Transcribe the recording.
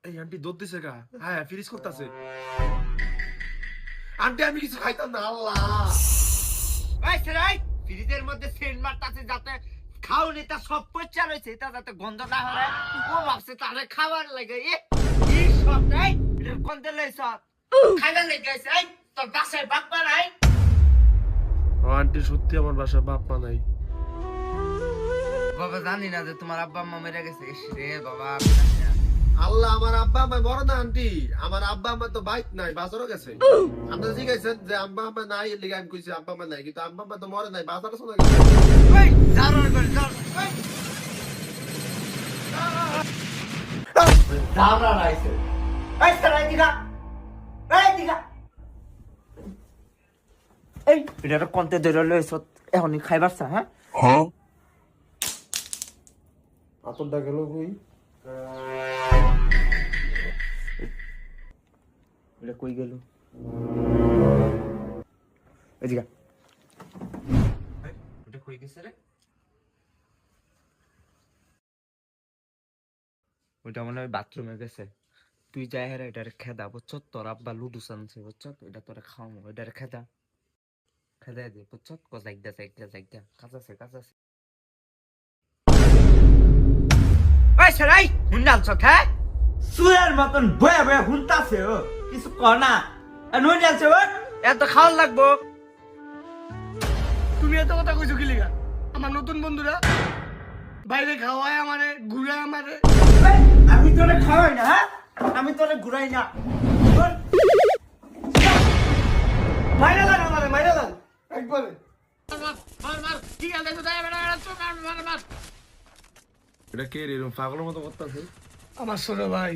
এই আন্টি দুধ দিছে গা। হ্যাঁ ফ্রিজ করতেছে। আন্টি আমি কিছু খাইতাম না আল্লাহ। এই সেরাই ফ্রিজের মধ্যে সেন্ট মারতাছে যাতে খাওনি তা সব পচা রয়েছে এটা যাতে গন্ধ না হয় ও ভাবছে তাহলে খাবার লাগে এই সব নাই এটা গন্ধ লইছ খাইবার লাগে এই তোর বাসায় বাপ্পা নাই আন্টি সত্যি আমার বাসায় বাপ মা নাই। বাবা জানি না যে তোমার আব্বা আম্মা মেরে গেছে ইস রে বাবা আল্লাহ আমার আব্বা আম্মা বড় না আন্টি, আমার আব্বা আম্মা তো বাইক নাই বাজারও গেছে। আপনারা জিজ্ঞাসেন যে আব্বা আম্মা নাই এর লিগে আমি কইছি আব্বা আম্মা নাই, কিন্তু আব্বা আম্মা তো মরে নাই বাজারে চলে গেছে। এই জারর করে জার এই জারর আইছে এই সেরাই দিগা এই এটা কোনতে ধরে লইছ এখনই খাইবার চা হ্যাঁ আতরটা গেল কই? এটা কই গেল এদিকে এটা কই গেছে রে ওইটা মনে হয় বাথরুমে গেছে তুই যাই হেরে এটারে খেদা বুঝছ তোর আব্বা লুডু আনছে বুঝছ এটা তোরে খাওয়াবো এটারে খেদা খেদা দে বুঝছ জাইগা কাজ আছে ওই সরাই হুন্ডাল চোখ হ্যাঁ সুরের মতন বয়া বয়া হুনতাছে ও কিছু কর না নুন যাচ্ছে ও এত খাওয়ার লাগবো তুমি এত কথা কইছো কি লিগা? আমার নতুন বন্ধুরা বাইরে খাওয়ায় আমারে ঘুরায় আমারে। আমি তোরে খাওয়াই না হ্যাঁ আমি তোরে ঘুরাই না মাইরা লান আমারে মাইরা লান একবারে। এটা কে রে এরকম পাগলের মতো করতেছে? আমার ছোট ভাই।